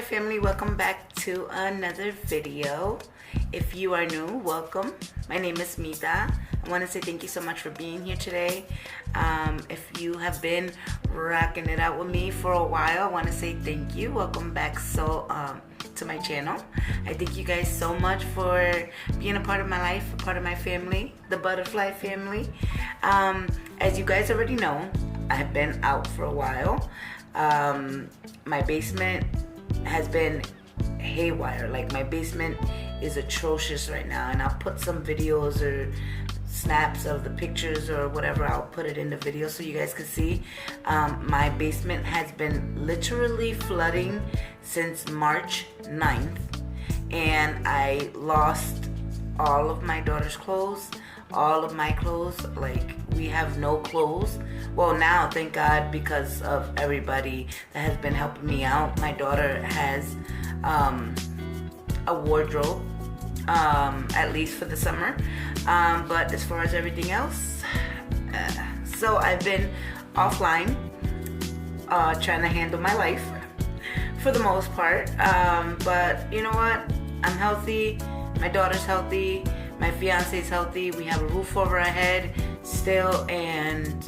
family, welcome back to another video. If you are new, welcome. My name is Mita. I want to say thank you so much for being here today. If you have been rocking it out with me for a while, I want to say thank you. Welcome back to my channel. I thank you guys so much for being a part of my life, a part of my family, the butterfly family. As you guys already know, I've been out for a while. My basement has been haywire. Like, my basement is atrocious right now, and I'll put some videos or snaps of the pictures or whatever. I'll put it in the video so you guys can see. My basement has been literally flooding since March 9th, and I lost all of my daughter's clothes, all of my clothes. Like, we have no clothes. Well, now, thank God, because of everybody that has been helping me out. My daughter has a wardrobe, at least for the summer. But as far as everything else, so I've been offline, trying to handle my life for the most part. But you know what? I'm healthy. My daughter's healthy. My fiance's healthy. We have a roof over our head still, and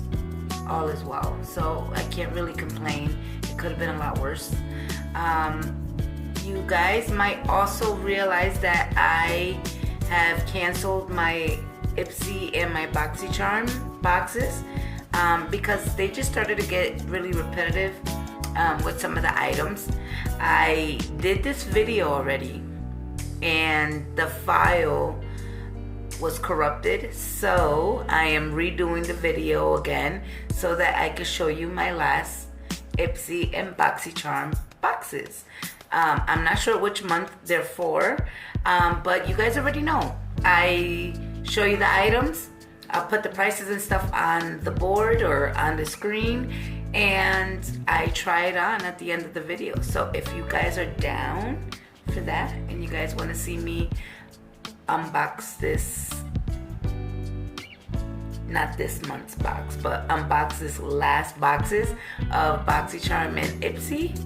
all is well. So I can't really complain. It could have been a lot worse. You guys might also realize that I have canceled my Ipsy and my Boxycharm boxes because they just started to get really repetitive with some of the items. I did this video already, and the file was corrupted, so I am redoing the video again so that I can show you my last Ipsy and Boxycharm boxes. I'm not sure which month they're for, but you guys already know. I show you the items, I'll put the prices and stuff on the board or on the screen, and I try it on at the end of the video. So if you guys are down for that and you guys want to see me unbox this, not this month's box, but unbox this last boxes of Boxycharm and Ipsy,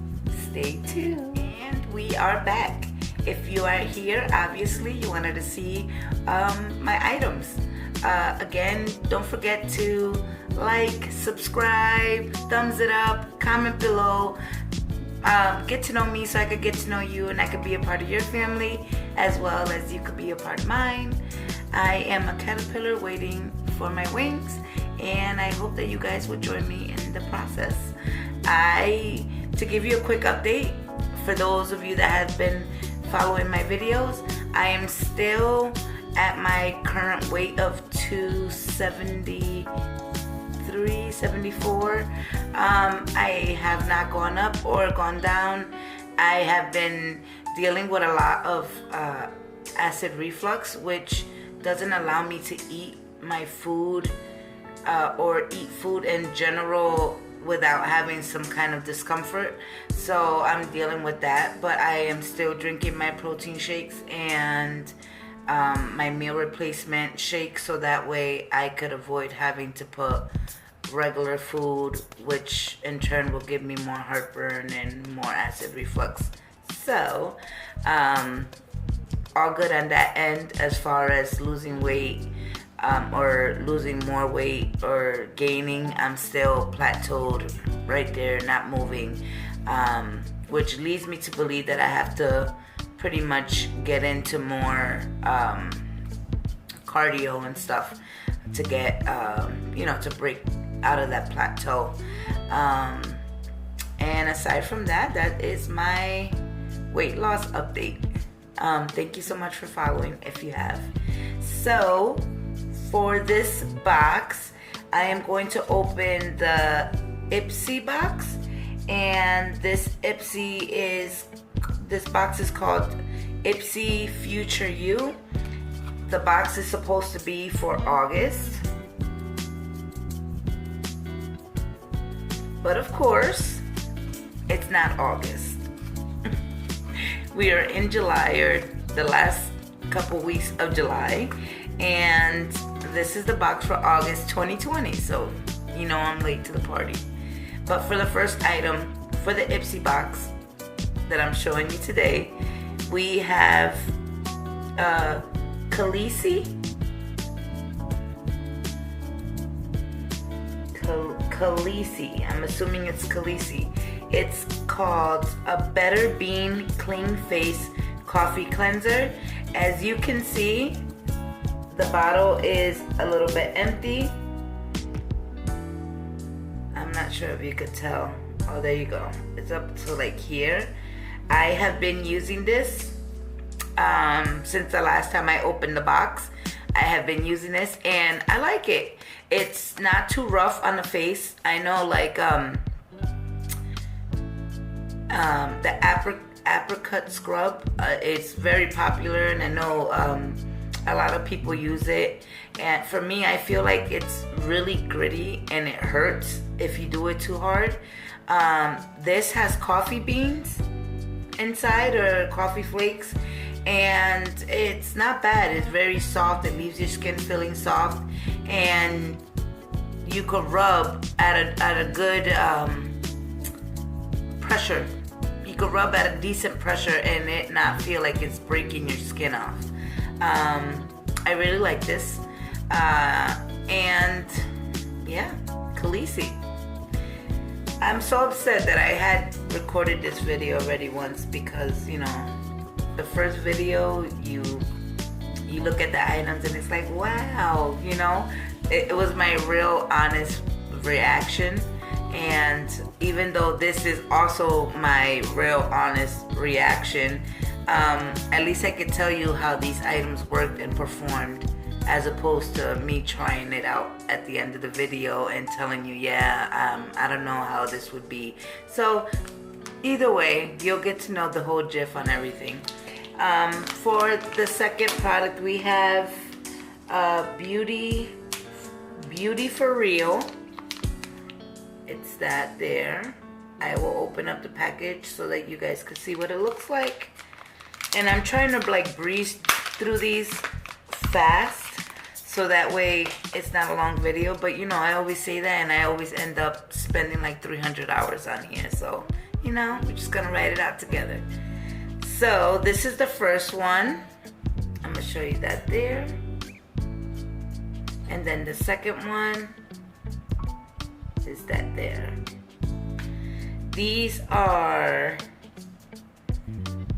stay tuned. And we are back. If you are here, obviously you wanted to see my items. Again, don't forget to like, subscribe, thumbs it up, comment below. Get to know me so I could get to know you, and I could be a part of your family as well as you could be a part of mine. I am a caterpillar waiting for my wings, and I hope that you guys will join me in the process. To give you a quick update, for those of you that have been following my videos, I am still at my current weight of 273, 74. I have not gone up or gone down. I have been dealing with a lot of acid reflux, which doesn't allow me to eat my food or eat food in general without having some kind of discomfort. So I'm dealing with that, but I am still drinking my protein shakes and my meal replacement shake, so that way I could avoid having to put regular food, which in turn will give me more heartburn and more acid reflux. So all good on that end as far as losing weight or losing more weight or gaining. I'm still plateaued right there, not moving, which leads me to believe that I have to pretty much get into more cardio and stuff to get to break out of that plateau. And aside from that, that is my weight loss update. Thank you so much for following if you have. So for this box, I am going to open the Ipsy box, and this box is called Ipsy Future You. The box is supposed to be for August, but of course it's not August. We are in July, or the last couple weeks of July, and this is the box for August 2020, so you know I'm late to the party. But for the first item, for the Ipsy box, that I'm showing you today. We have Khaleesi. Khaleesi. I'm assuming it's Khaleesi. It's called a Better Bean Clean Face Coffee Cleanser. As you can see, the bottle is a little bit empty. I'm not sure if you could tell. Oh, there you go. It's up to like here. I have been using this since the last time I opened the box. I have been using this and I like it. It's not too rough on the face. I know like the apricot scrub, it's very popular, and I know a lot of people use it. And for me, I feel like it's really gritty and it hurts if you do it too hard. This has coffee beans inside, or coffee flakes, and it's not bad. It's very soft. It leaves your skin feeling soft, and you could rub at a good pressure. You could rub at a decent pressure and it not feel like it's breaking your skin off. I really like this, and yeah, Khaleesi. I'm so upset that I had recorded this video already once, because you know, the first video you look at the items and it's like, wow, you know, it was my real honest reaction. And even though this is also my real honest reaction, at least I could tell you how these items worked and performed, as opposed to me trying it out at the end of the video and telling you, yeah, I don't know how this would be. So either way, you'll get to know the whole gif on everything. For the second product, we have Beauty for Real. It's that there. I will open up the package so that you guys can see what it looks like. And I'm trying to like breeze through these fast, so that way it's not a long video. But you know, I always say that and I always end up spending like 300 hours on here. So, you know, we're just gonna write it out together. So this is the first one. I'm gonna show you that there. And then the second one is that there. These are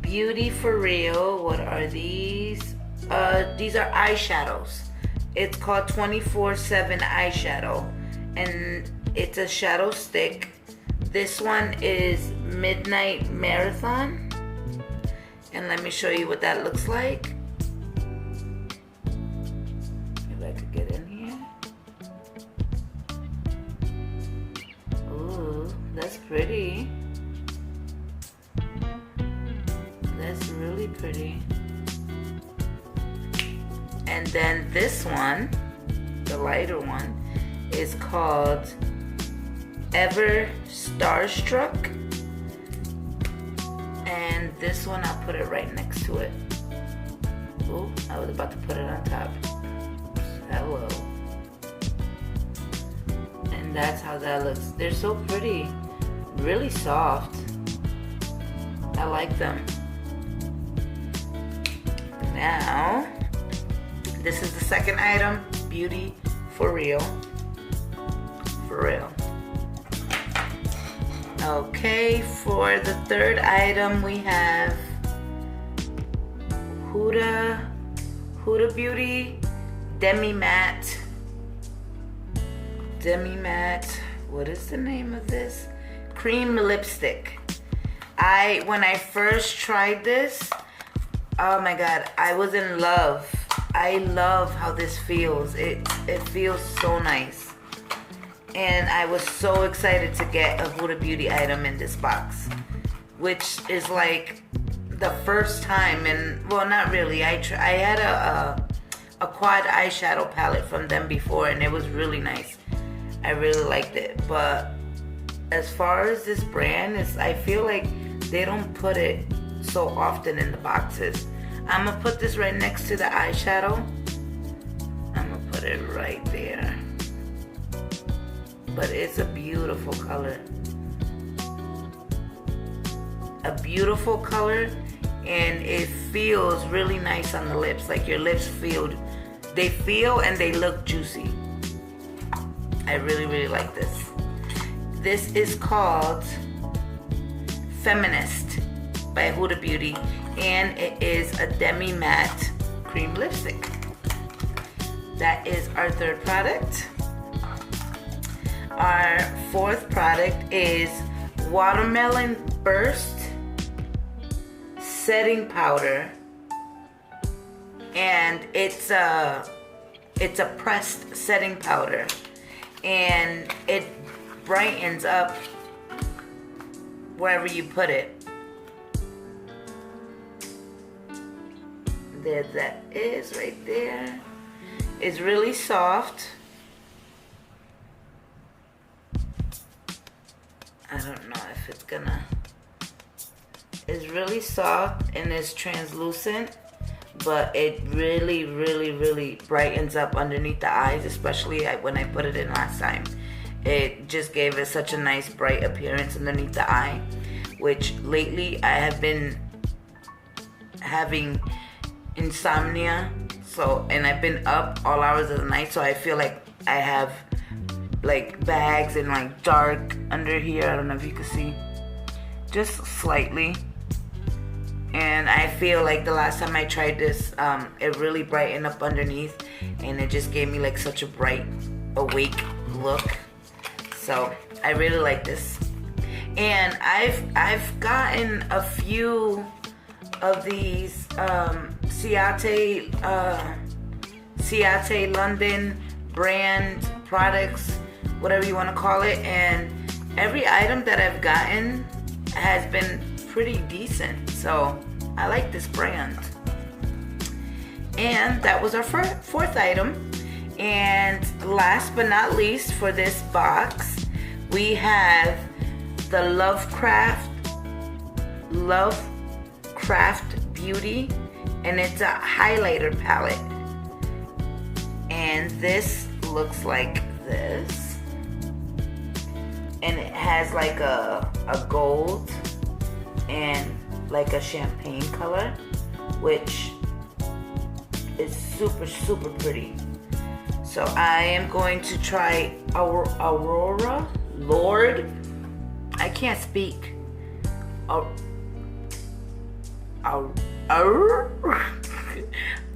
Beauty for Real. What are these? These are eyeshadows. It's called 24/7 eyeshadow, and it's a shadow stick. This one is Midnight Marathon, and let me show you what that looks like. If I could get in here. Ooh, that's pretty. That's really pretty. And then this one, the lighter one, is called Ever Starstruck. And this one, I'll put it right next to it. Oh, I was about to put it on top. Hello. And that's how that looks. They're so pretty. Really soft. I like them. Now, this is the second item, Beauty for Real. For real. Okay, for the third item we have Huda Beauty Demi Matte. What is the name of this? Cream lipstick. When I first tried this, oh my god, I was in love. I love how this feels. It feels so nice. And I was so excited to get a Huda Beauty item in this box, which is like the first time. And well, not really. I had a quad eyeshadow palette from them before, and it was really nice. I really liked it. But as far as this brand is, I feel like they don't put it so often in the boxes. I'm gonna put this right next to the eyeshadow. I'm gonna put it right there. But it's a beautiful color. a beautiful color, and it feels really nice on the lips. Like your lips feel and they look juicy. I really, really like this. This is called Feminist by Huda Beauty, and it is a demi matte cream lipstick. That is our third product. Our fourth product is Watermelon Burst Setting Powder, and it's a pressed setting powder, and it brightens up wherever you put it. There that is right there. It's really soft. I don't know if it's gonna. It's really soft and it's translucent, but it really, really, really brightens up underneath the eyes, especially when I put it in last time. It just gave it such a nice bright appearance underneath the eye, which lately I have been having insomnia, and I've been up all hours of the night, so I feel like I have like bags and like dark under here. I don't know if you can see, just slightly. And I feel like the last time I tried this, it really brightened up underneath, and it just gave me like such a bright, awake look. So I really like this. And I've gotten a few of these Ciate London brand products, whatever you want to call it, and every item that I've gotten has been pretty decent, so I like this brand. And that was our fourth item. And last but not least for this box, we have the LoveCraft Beauty, and it's a highlighter palette, and this looks like this, and it has like a gold and like a champagne color, which is super, super pretty. So I am going to try Aurora. Lord, I can't speak.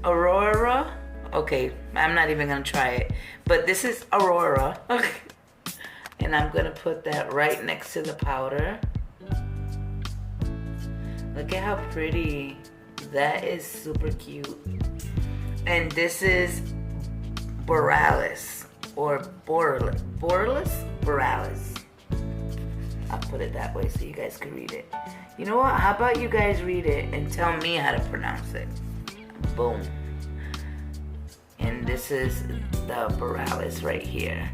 Aurora. Okay, I'm not even gonna try it, but this is Aurora. And I'm gonna put that right next to the powder. Look at how pretty. That is super cute. And this is Borealis or Borealis. I'll put it that way so you guys can read it. You know what? How about you guys read it and tell me how to pronounce it? Boom. And this is the Borealis right here.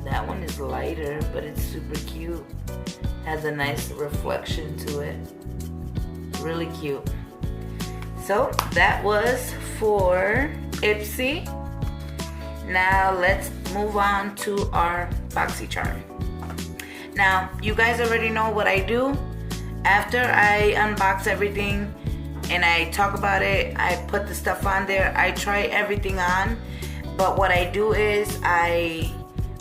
That one is lighter, but it's super cute. Has a nice reflection to it. Really cute. So that was for Ipsy. Now let's move on to our Boxycharm. Now, you guys already know what I do. After I unbox everything and I talk about it, I put the stuff on there. I try everything on. But what I do is I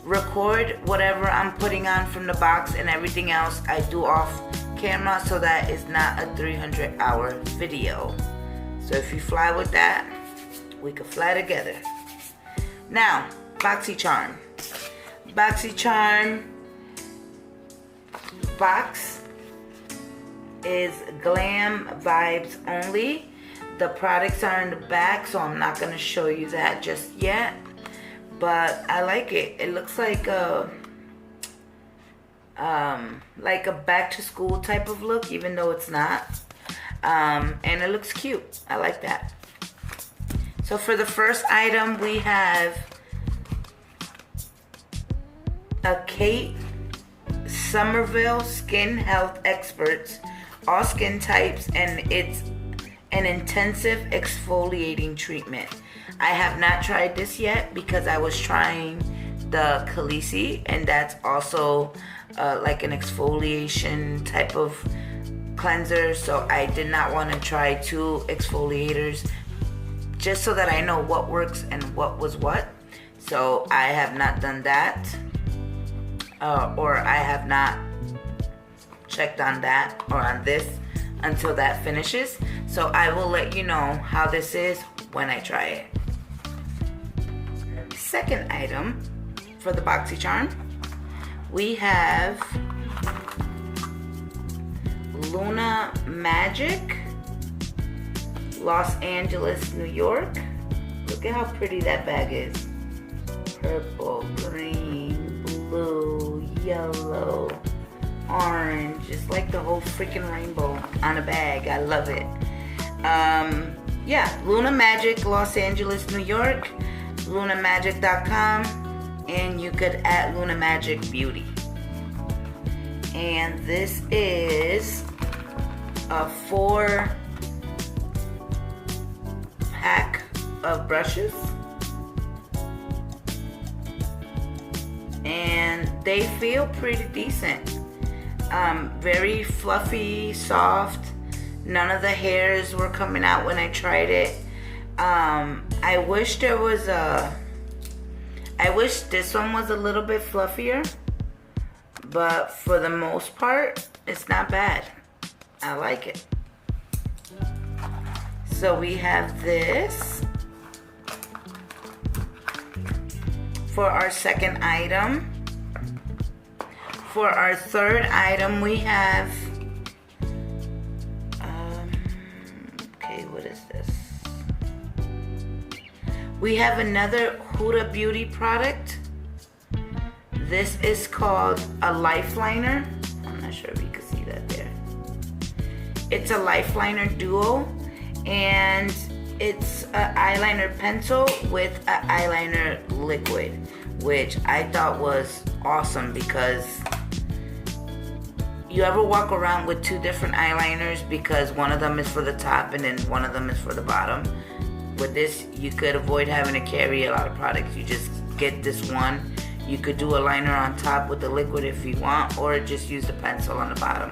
record whatever I'm putting on from the box, and everything else I do off camera, so that it's not a 300-hour video. So if you fly with that, we can fly together. Now, Boxycharm. Boxycharm box is glam vibes only. The products are in the back, so I'm not going to show you that just yet. But I like it. It looks like a back to school type of look, even though it's not. And it looks cute. I like that. So for the first item, we have a Kate Somerville Skin Health Experts, all skin types, and it's an intensive exfoliating treatment. I have not tried this yet because I was trying the Khaleesi, and that's also like an exfoliation type of cleanser. So I did not want to try 2 exfoliators, just so that I know what works and what was what. So I have not done that, or I have not checked on that or on this until that finishes. So I will let you know how this is when I try it. Second item for the Boxycharm, we have LunaMagic, Los Angeles, New York. Look at how pretty that bag is. Purple, green, blue, yellow, orange. It's like the whole freaking rainbow on a bag. I love it. Yeah, LunaMagic, Los Angeles, New York. LunaMagic.com, and you could add LunaMagic Beauty. And this is a 4-pack of brushes, and they feel pretty decent. Very fluffy, soft. None of the hairs were coming out when I tried it. I wish there was I wish this one was a little bit fluffier, but for the most part, it's not bad. I like it. So we have this for our second item. For our third item, we have, okay, what is this? We have another Huda Beauty product. This is called a Lifeliner. I'm not sure if you can see that there. It's a Lifeliner Duo, and it's an eyeliner pencil with an eyeliner liquid, which I thought was awesome because you ever walk around with 2 different eyeliners because one of them is for the top and then one of them is for the bottom. With this, you could avoid having to carry a lot of products. You just get this one. You could do a liner on top with the liquid if you want, or just use the pencil on the bottom.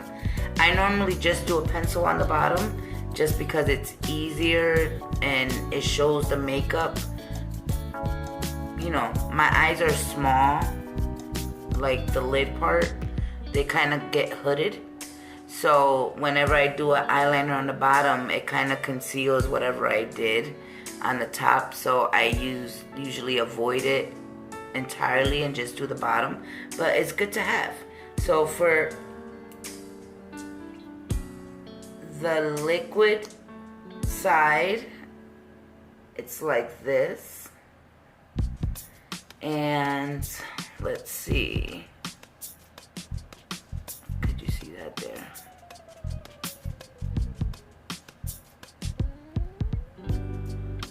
I normally just do a pencil on the bottom just because it's easier and it shows the makeup. You know, my eyes are small, like the lid part, they kind of get hooded. So whenever I do an eyeliner on the bottom, it kind of conceals whatever I did on the top. So I usually avoid it entirely and just do the bottom. But it's good to have. So for the liquid side, it's like this. And let's see. Could you see that there?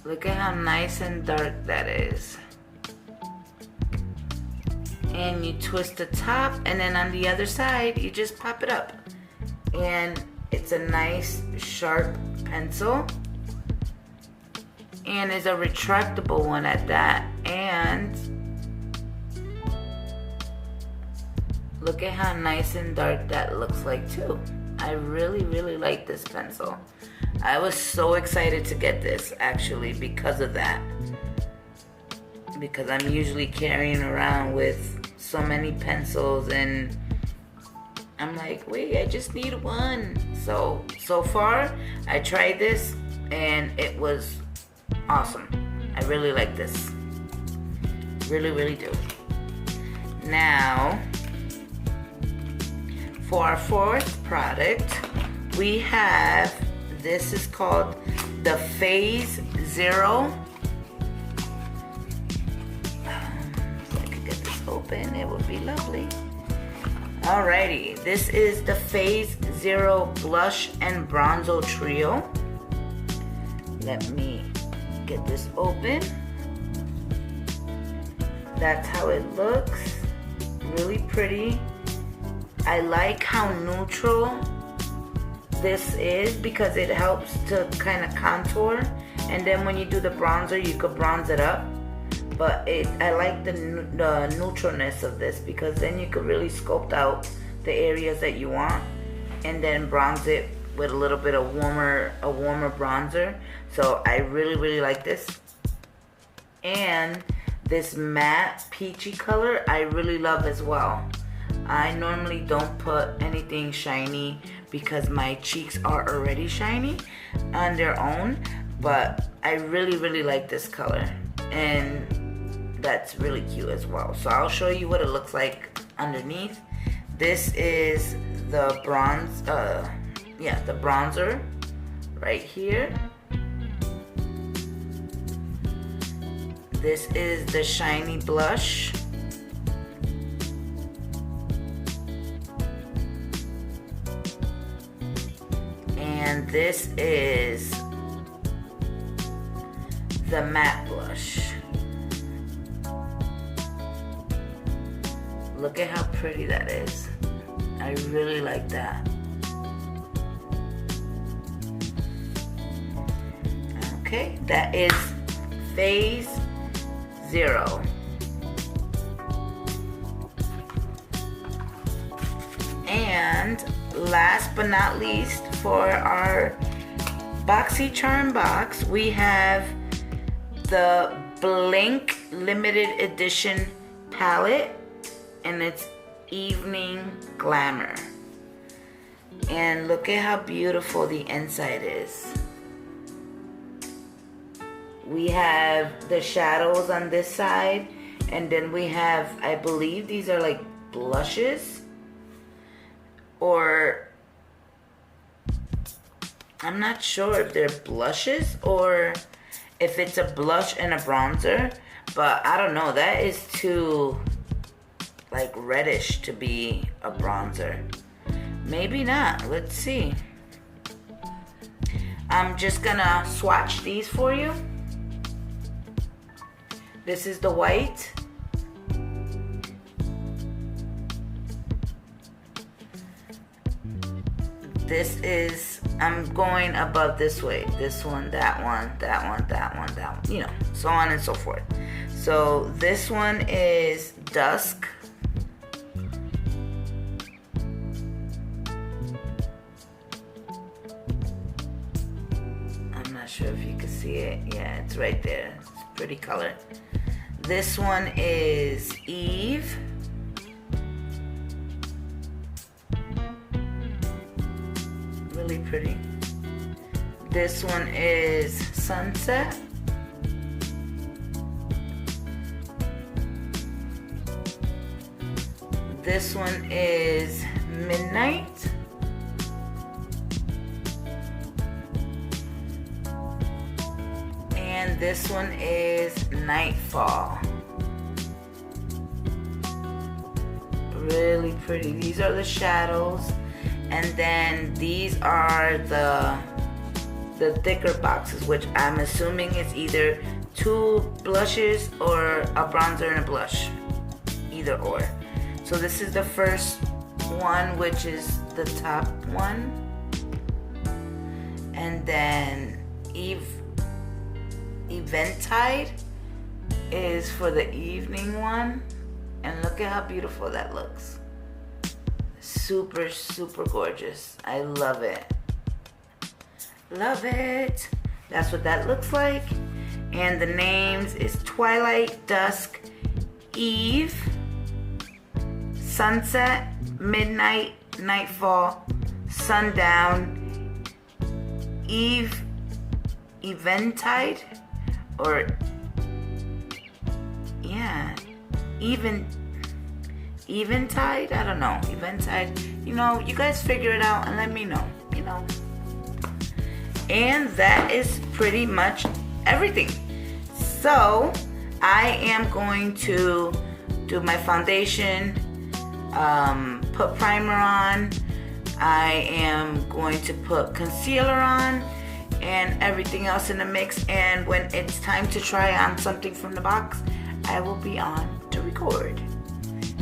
Look at how nice and dark that is. And you twist the top, and then on the other side, you just pop it up. And it's a nice, sharp pencil. And it's a retractable one at that. And look at how nice and dark that looks like too. I really, really like this pencil. I was so excited to get this actually because of that. Because I'm usually carrying around with so many pencils and I'm like, wait, I just need one. So far, I tried this and it was awesome. I really like this. Really, really do. Now, for our fourth product, we have, this is called the Phase Zero. If I could get this open, it would be lovely. Alrighty, this is the Phase Zero Blush and Bronzo Trio. Let me get this open. That's how it looks. Really pretty. I like how neutral this is because it helps to kind of contour, and then when you do the bronzer you could bronze it up, but I like the neutralness of this, because then you could really sculpt out the areas that you want, and then bronze it with a little bit of warmer bronzer. So I really like this. And this matte peachy color I really love as well. I normally don't put anything shiny because my cheeks are already shiny on their own, but I really like this color, and that's really cute as well. So I'll show you what it looks like underneath. This is the bronze, the bronzer right here. This is the shiny blush. And this is the matte blush. Look at how pretty that is. I really like that. Okay, that is Phase 0. And last but not least, for our Boxycharm box, we have the Blinc limited edition palette, and it's Evening Glamour. And look at how beautiful the inside is. We have the shadows on this side, and then we have, I believe these are like blushes, or I'm not sure if they're blushes or if it's a blush and a bronzer, but I don't know, that is too like reddish to be a bronzer. Maybe not. Let's see. I'm just gonna swatch these for you. This is the white. This is, I'm going above this way. This one, that one, that one, that one, that one, you know, so on and so forth. So this one is Dusk. I'm not sure if you can see it. Yeah, it's right there. It's a pretty color. This one is Eve. Really pretty. This one is Sunset. This one is Midnight. And this one is Nightfall. Really pretty. These are the shadows. And then these are the thicker boxes, which I'm assuming is either 2 blushes or a bronzer and a blush. Either or. So this is the first one, which is the top one. And then Eventide is for the evening one. And look at how beautiful that looks. Super, super gorgeous. I love it. Love it. That's what that looks like. And the names is Twilight, Dusk, Eve, Sunset, Midnight, Nightfall, Sundown, Eve, Eventide, or yeah, Eventide, I don't know, Eventide, you know, you guys figure it out and let me know, you know. And that is pretty much everything. So I am going to do my foundation, put primer on, I am going to put concealer on, and everything else in the mix. And when it's time to try on something from the box, I will be on to record.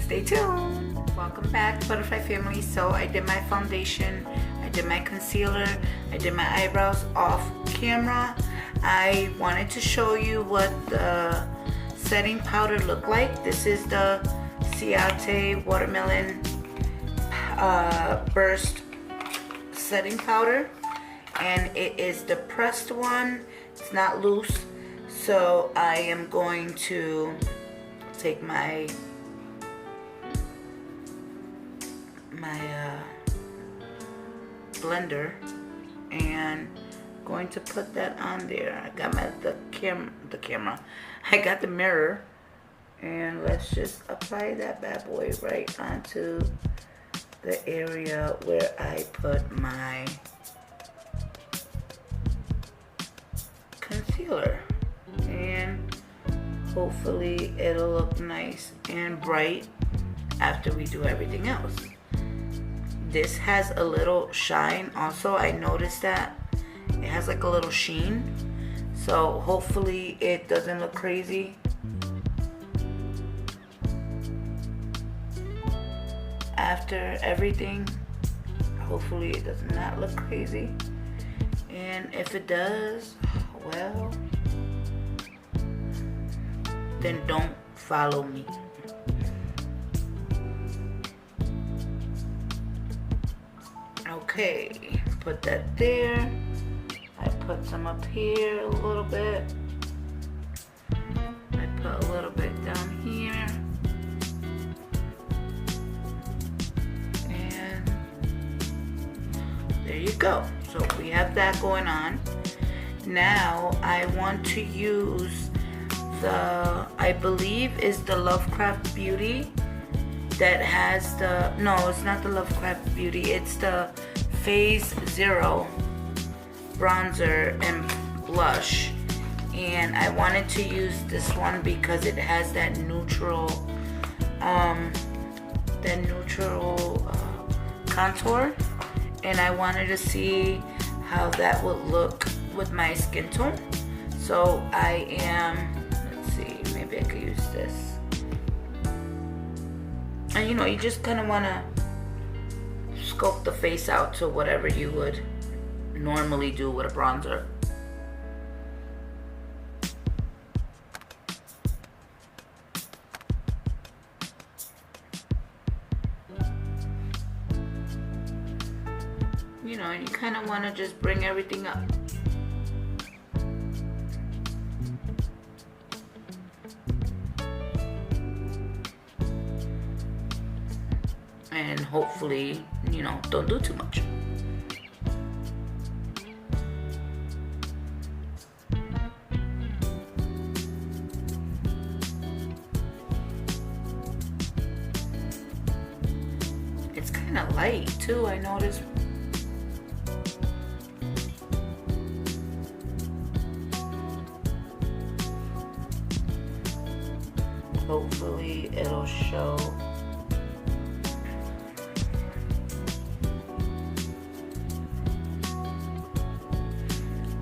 Stay tuned. Welcome back, Butterfly family. So I did my foundation, I did my concealer, I did my eyebrows off camera. I wanted to show you what the setting powder look like. This is the Ciate Watermelon Burst setting powder, and it is the pressed one. It's not loose, so I am going to take my blender and going to put that on there. I got the camera. I got the mirror, and let's just apply that bad boy right onto the area where I put my concealer, and hopefully it'll look nice and bright after we do everything else. This has a little shine also. I noticed that it has like a little sheen, so hopefully it doesn't look crazy. After everything, hopefully it does not look crazy, and if it does, well, then don't follow me. Okay, put that there. I put some up here a little bit. I put a little bit down here. And there you go. So we have that going on. Now I want to use the, I believe is the LoveCraft Beauty that has the, no, it's not the LoveCraft Beauty, it's the Phase Zero bronzer and blush, and I wanted to use this one because it has that neutral contour, and I wanted to see how that would look with my skin tone. So I am, let's see, maybe I could use this. And you know, you just kind of want to sculpt the face out to whatever you would normally do with a bronzer. You know, you kind of want to just bring everything up. And hopefully, you know, don't do too much. It's kind of light too, I noticed. Hopefully it'll show.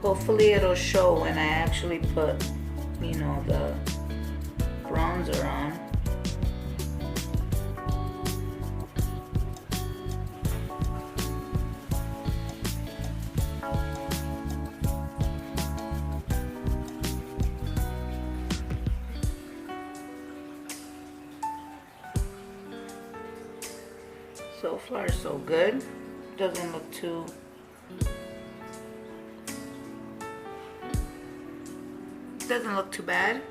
Hopefully it'll show when I actually put, you know, the bronzer on. So far so good. Doesn't look too bad.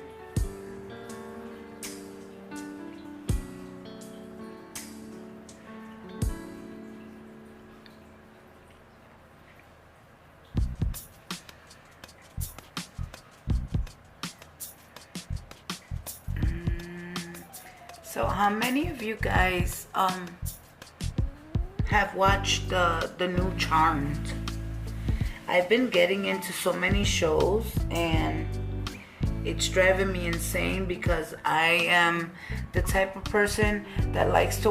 So how many of you guys have watched the new Charmed? I've been getting into so many shows and it's driving me insane because I am the type of person that likes to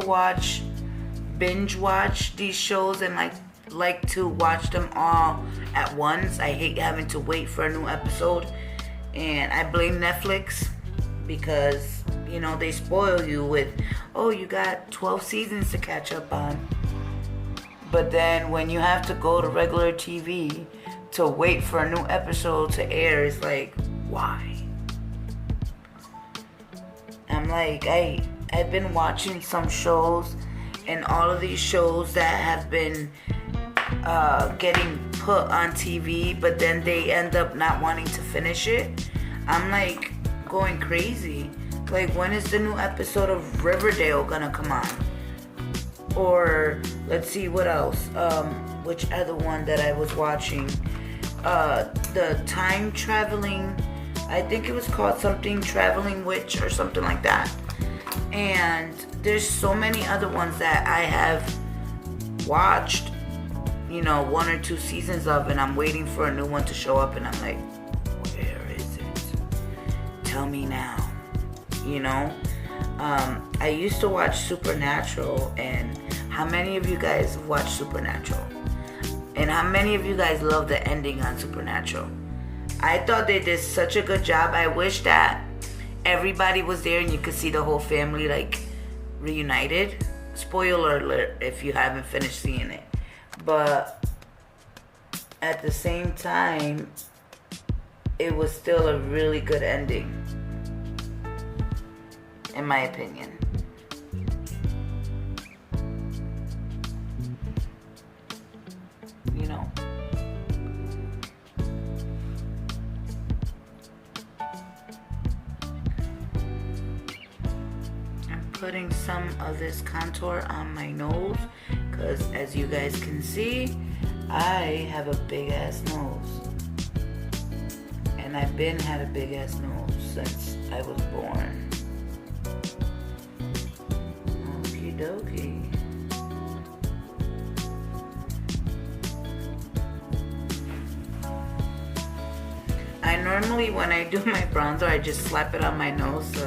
binge watch these shows and like to watch them all at once. I hate having to wait for a new episode, and I blame Netflix because, you know, they spoil you with, oh, you got 12 seasons to catch up on. But then when you have to go to regular TV to wait for a new episode to air, it's like, why? like, I've been watching some shows, and all of these shows that have been getting put on TV, but then they end up not wanting to finish it. I'm like going crazy. Like, when is the new episode of Riverdale gonna come on? Or let's see what else. Which other one that I was watching? The time traveling. I think it was called something Traveling Witch or something like that. And there's so many other ones that I have watched, you know, 1 or 2 seasons of, and I'm waiting for a new one to show up, and I'm like, where is it? Tell me now. You know? I used to watch Supernatural, and how many of you guys watch Supernatural? And how many of you guys love the ending on Supernatural? I thought they did such a good job. I wish that everybody was there and you could see the whole family like reunited. Spoiler alert if you haven't finished seeing it. But at the same time, it was still a really good ending, in my opinion. You know. Putting some of this contour on my nose, because as you guys can see, I have a big ass nose, and I've been had a big ass nose since I was born. Okie dokie. I normally, when I do my bronzer, I just slap it on my nose. So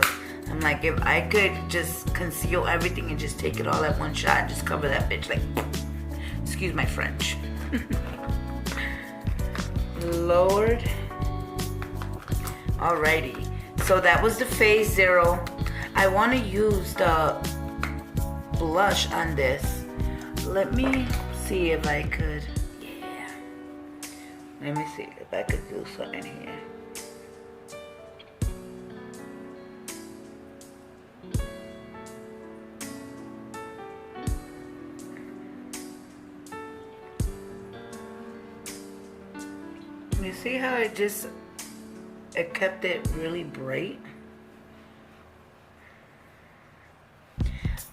I'm like, if I could just conceal everything and just take it all at one shot and just cover that bitch, like, excuse my French. Lord. Alrighty. So that was the Phase Zero. I want to use the blush on this. Let me see if I could. Yeah. Let me see if I could do something here. You see how it kept it really bright?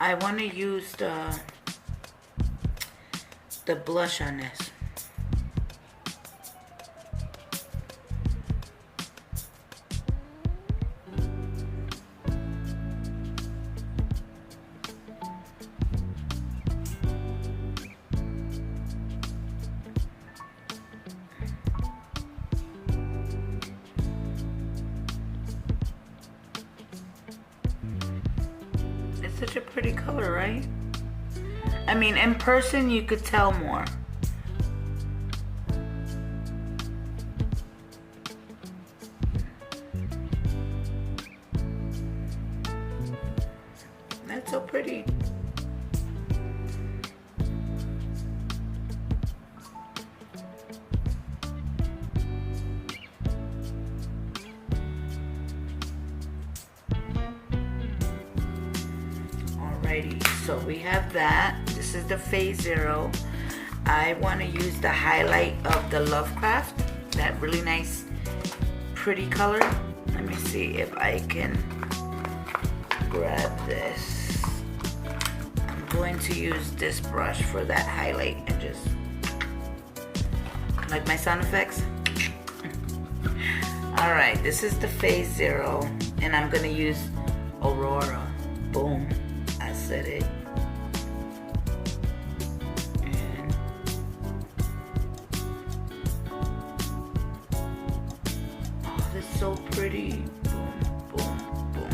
I want to use the blush on this. Such a pretty color, right? I mean, in person you could tell more. That's so pretty. So we have that. This is the Phase Zero. I want to use the highlight of the LoveCraft, that really nice pretty color. Let me see if I can grab this. I'm going to use this brush for that highlight and just, like my sound effects. Alright, this is the Phase Zero, and I'm going to use Aurora. Boom. I said it. And oh, this is so pretty. Boom, boom, boom.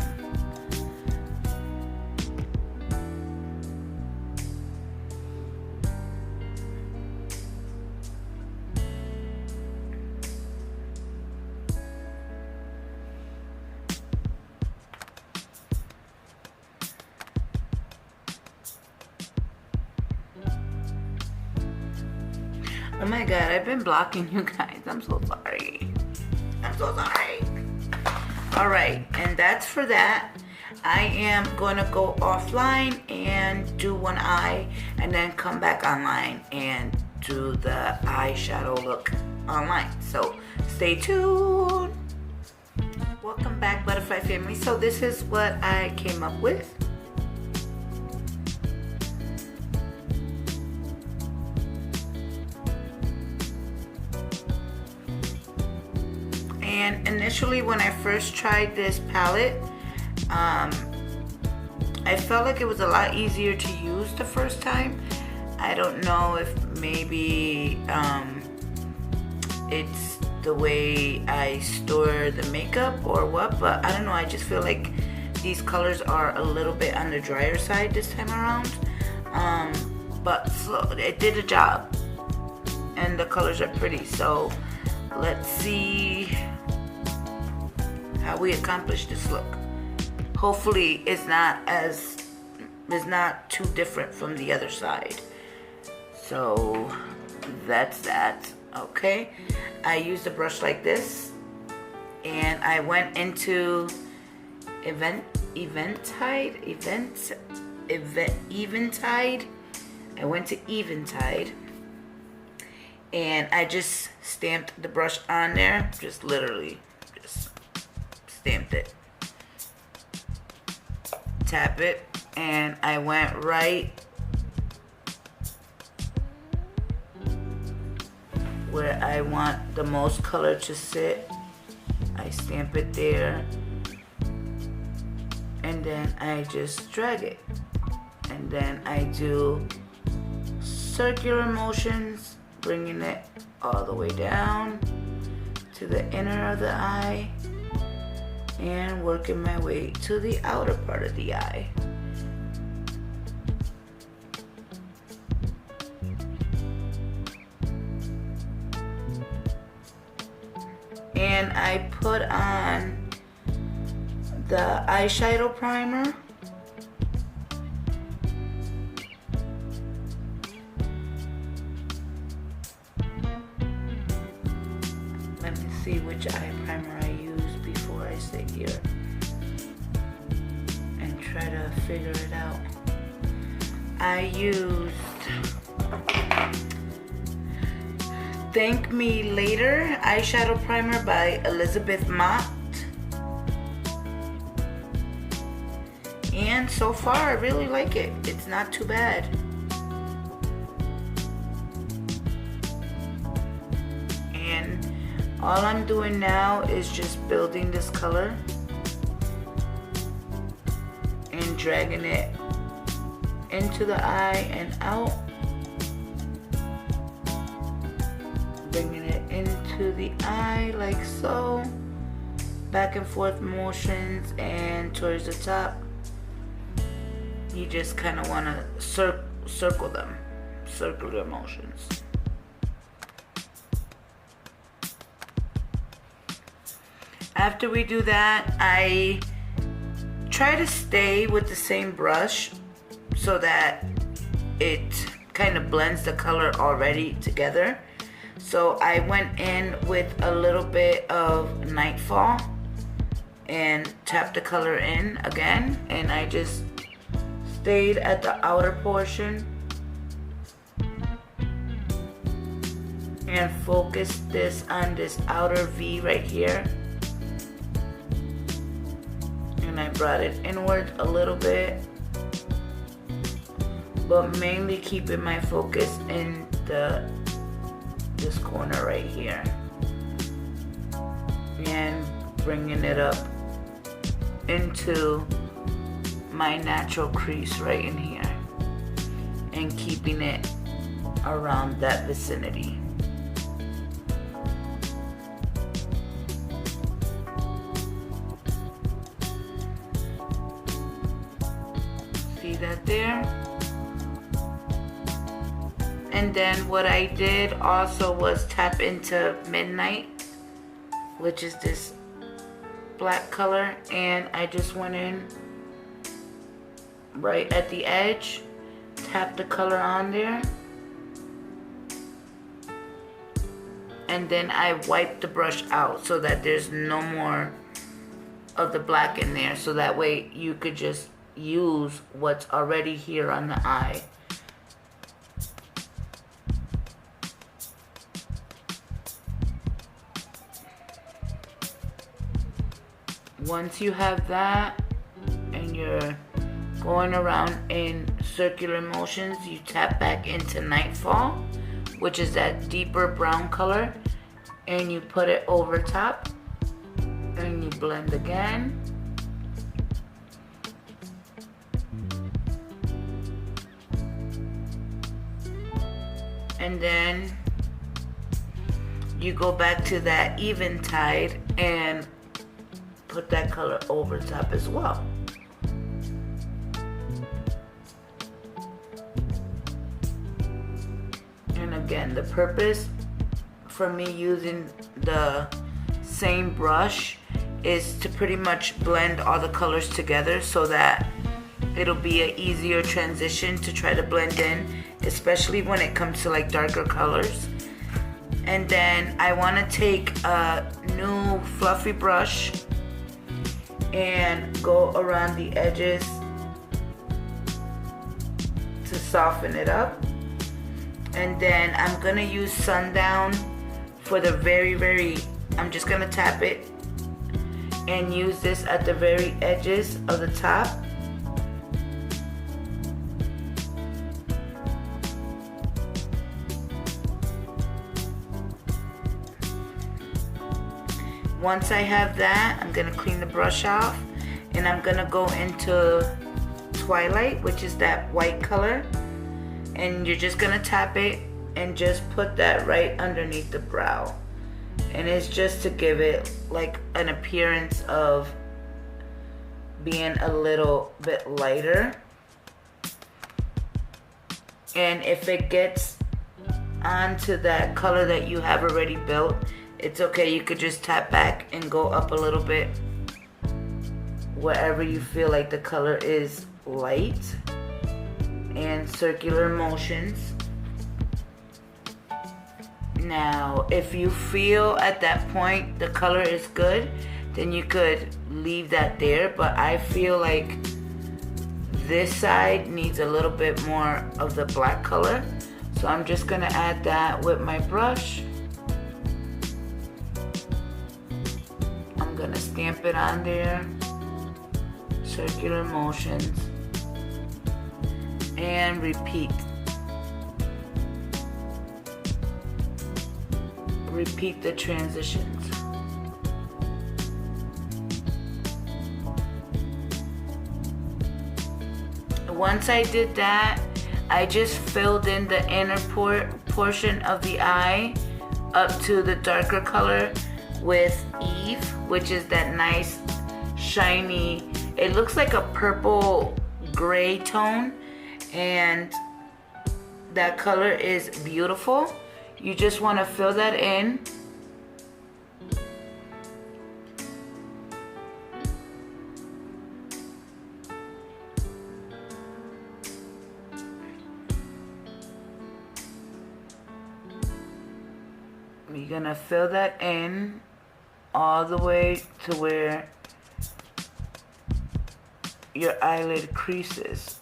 Oh my god, I've been blocking you guys. I'm so sorry. I'm so sorry. Alright, and that's for that. I am going to go offline and do one eye and then come back online and do the eyeshadow look online. So stay tuned. Welcome back, Butterfly family. So this is what I came up with. And initially when I first tried this palette, I felt like it was a lot easier to use the first time. I don't know if maybe it's the way I store the makeup or what, but I don't know. I just feel like these colors are a little bit on the drier side this time around. But so it did a job, and the colors are pretty. So let's see how we accomplish this look. Hopefully it's not too different from the other side. So that's that. Okay, I used a brush like this, and I went into Eventide. I went to Eventide, and I just stamped the brush on there. Just literally just stamped it. Tap it, and I went right where I want the most color to sit. I stamp it there, and then I just drag it, and then I do circular motions, bringing it all the way down to the inner of the eye and working my way to the outer part of the eye. And I put on the eyeshadow primer. Let me see which eye primer I use before I sit here and try to figure it out. I used Thank Me Later eyeshadow primer by Elizabeth Mott, and so far I really like it. It's not too bad. And all I'm doing now is just building this color and dragging it into the eye and out, bringing it into the eye like so, back and forth motions, and towards the top you just kind of want to circle them, circular motions. After we do that, I try to stay with the same brush so that it kind of blends the color already together. So I went in with a little bit of Nightfall and tapped the color in again, and I just stayed at the outer portion and focused this on this outer V right here, and I brought it inward a little bit, but mainly keeping my focus in this corner right here, and bringing it up into my natural crease right in here and keeping it around that vicinity. See that there? And then what I did also was tap into Midnight, which is this black color, and I just went in right at the edge, tap the color on there, and then I wipe the brush out so that there's no more of the black in there, so that way you could just use what's already here on the eye. Once you have that and you're going around in circular motions, you tap back into Nightfall, which is that deeper brown color, and you put it over top and you blend again. And then you go back to that Eventide and put that color over top as well. And again, the purpose for me using the same brush is to pretty much blend all the colors together so that it'll be an easier transition to try to blend in, especially when it comes to like darker colors. And then I want to take a new fluffy brush and go around the edges to soften it up. And then I'm gonna use Sundown for the I'm just gonna tap it and use this at the very edges of the top. Once I have that, I'm gonna clean the brush off and I'm gonna go into Twilight, which is that white color, and you're just gonna tap it and just put that right underneath the brow. And it's just to give it like an appearance of being a little bit lighter. And if it gets onto that color that you have already built, it's okay, you could just tap back and go up a little bit wherever you feel like the color is light, and circular motions. Now, if you feel at that point the color is good, then you could leave that there, but I feel like this side needs a little bit more of the black color, so I'm just gonna add that with my brush. I'm gonna stamp it on there, circular motions, and repeat the transitions. Once I did that, I just filled in the inner portion of the eye up to the darker color with Eve, which is that nice shiny, it looks like a purple gray tone, and that color is beautiful. You just want to fill that in. You're gonna fill that in all the way to where your eyelid creases.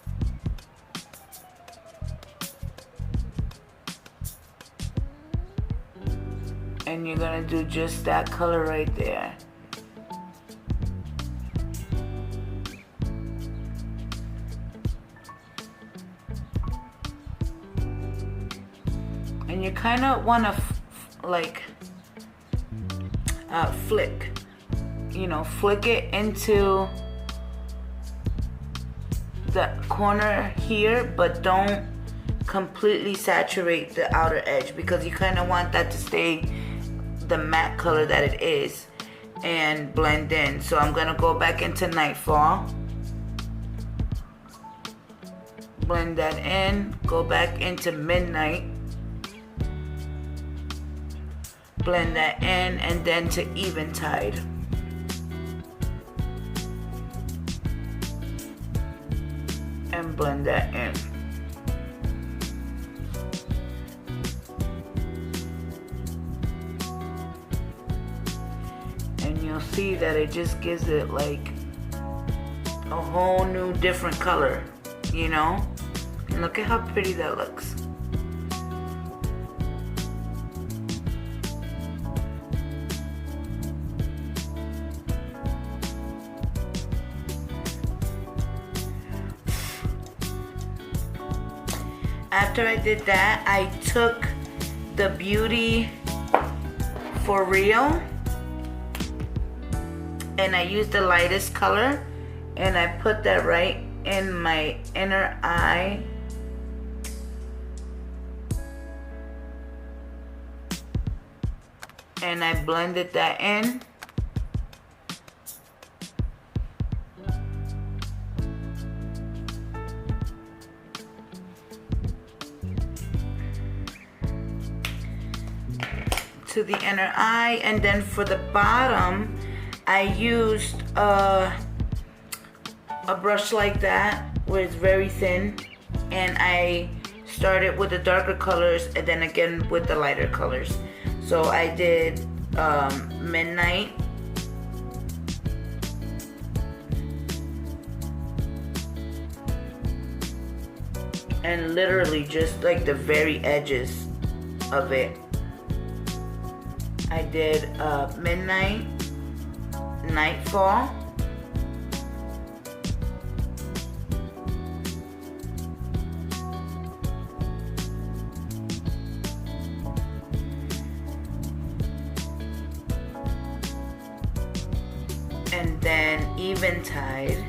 And you're gonna do just that color right there. And you kind of want to flick, flick it into the corner here, but don't completely saturate the outer edge, because you kind of want that to stay the matte color that it is and blend in. So I'm gonna go back into Nightfall, blend that in, go back into Midnight, blend that in, and then to Eventide. And blend that in. you'll see that it just gives it like a whole new different color, you know? And look at how pretty that looks. After I did that, I took the Beauty For Real and I used the lightest color and I put that right in my inner eye. And I blended that in. To the inner eye, and then for the bottom I used a brush like that where it's very thin, and I started with the darker colors and then again with the lighter colors. So I did Midnight, and literally just like the very edges of it. I did Midnight, Nightfall, and then Eventide.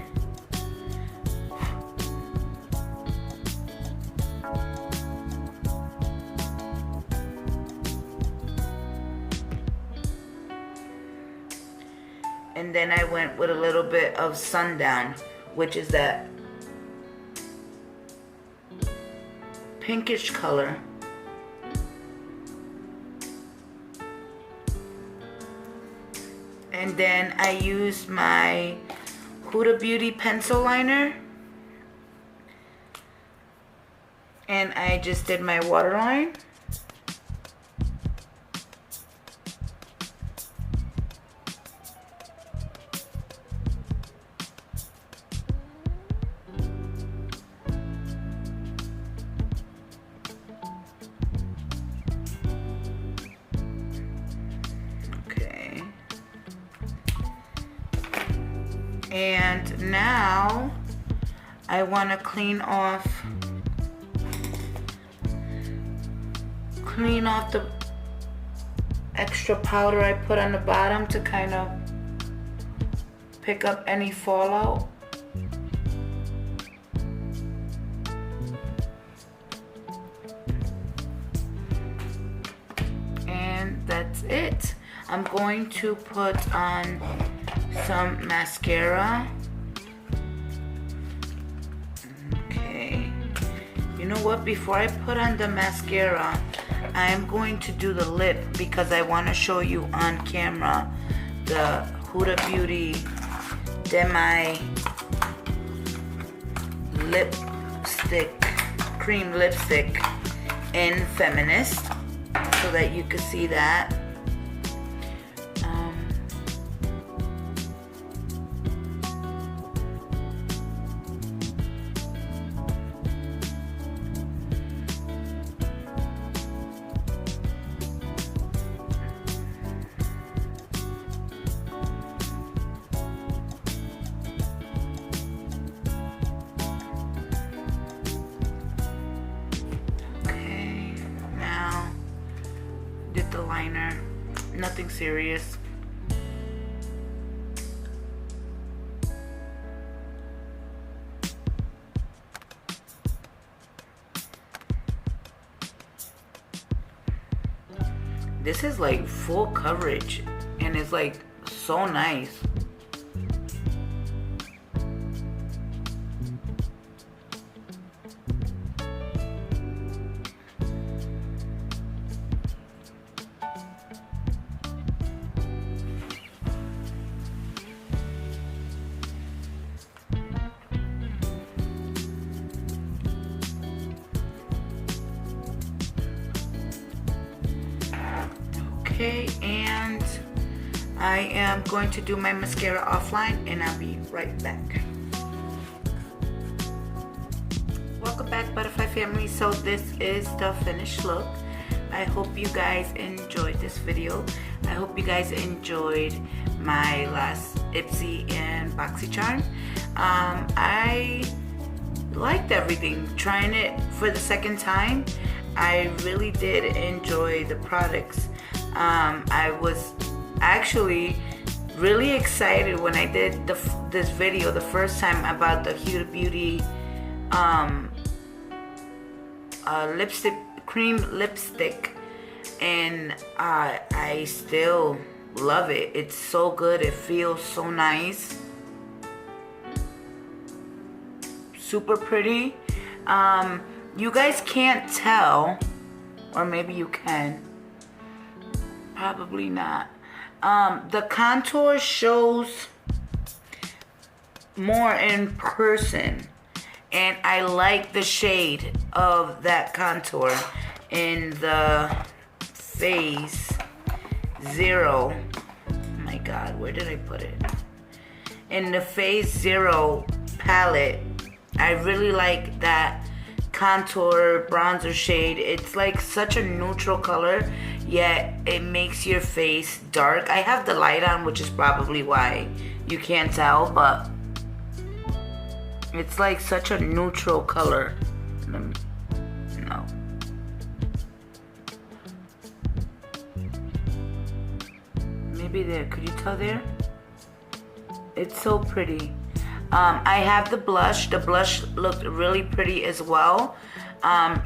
And then I went with a little bit of Sundown, which is that pinkish color. And then I used my Huda Beauty pencil liner. And I just did my waterline. And now I want to clean off the extra powder I put on the bottom to kind of pick up any fallout. And that's it. I'm going to put on some mascara. Okay. You know what? Before I put on the mascara, I am going to do the lip because I want to show you on camera the Huda Beauty Demi lipstick, cream lipstick in Feminist, so that you can see that. The liner, nothing serious. This is like full coverage and it's like so nice. Okay, and I am going to do my mascara offline and I'll be right back. Welcome back, Butterfly family. So this is the finished look. I hope you guys enjoyed this video. I hope you guys enjoyed my last Ipsy and Boxycharm. I liked everything. Trying it for the second time, I really did enjoy the products. I was actually really excited when I did this video the first time about the Huda Beauty lipstick, cream lipstick, and I still love it. It's so good. It feels so nice, super pretty. You guys can't tell, or maybe you can, probably not. The contour shows more in person, and I like the shade of that contour in the phase 0. Oh my god, where did I put it? In the phase 0 palette, I really like that contour bronzer shade. It's like such a neutral color, yet it makes your face dark. I have the light on, which is probably why you can't tell, but it's like such a neutral color. No. Maybe there. Could you tell there? It's so pretty. I have the blush. The blush looked really pretty as well.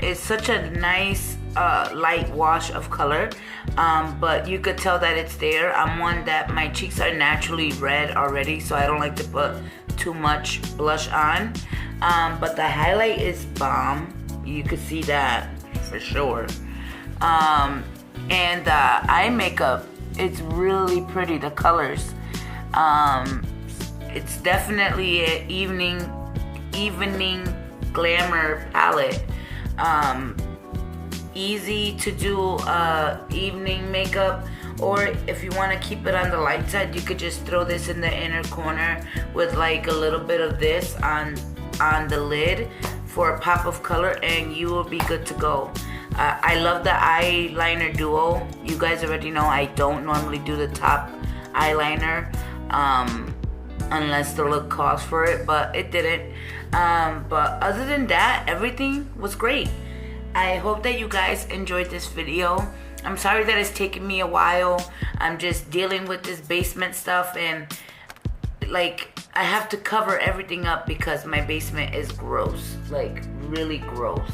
It's such a nice light wash of color, but you could tell that it's there. I'm one that my cheeks are naturally red already, so I don't like to put too much blush on. But the highlight is bomb. You could see that for sure. And the eye makeup, it's really pretty. The colors. It's definitely an evening glamour palette. Easy to do evening makeup, or if you want to keep it on the light side, you could just throw this in the inner corner with like a little bit of this on the lid for a pop of color, and you will be good to go. I love the eyeliner duo. You guys already know I don't normally do the top eyeliner unless the look calls for it, but it didn't. But other than that, everything was great. I hope that you guys enjoyed this video. I'm sorry that it's taken me a while. I'm just dealing with this basement stuff, and like I have to cover everything up because my basement is gross, like really gross.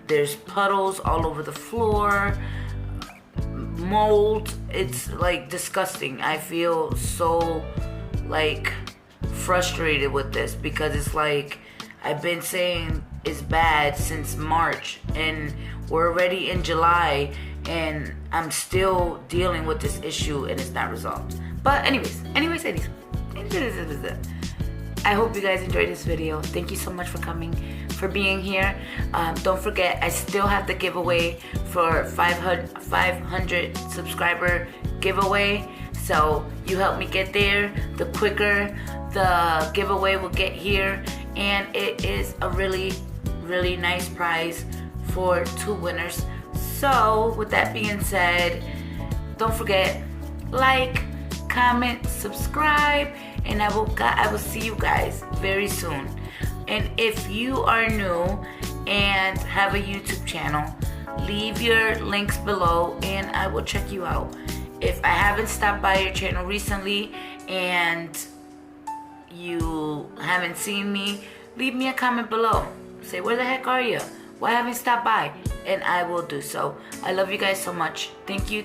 There's puddles all over the floor, mold. It's like disgusting. I feel so like frustrated with this because it's like I've been saying it's bad since March, and we're already in July, and I'm still dealing with this issue and it's not resolved. But anyways, I hope you guys enjoyed this video. Thank you so much for coming, for being here. Don't forget, I still have the giveaway for 500 subscriber giveaway. So you help me get there, the quicker the giveaway will get here. And it is a really, really nice prize for 2 winners. So with that being said, don't forget, like, comment, subscribe, and I will see you guys very soon. And if you are new and have a YouTube channel, leave your links below and I will check you out. If I haven't stopped by your channel recently and you haven't seen me, leave me a comment below. Say, where the heck are you? Why haven't you stopped by? And I will do so. I love you guys so much. Thank you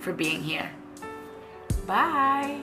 for being here. Bye.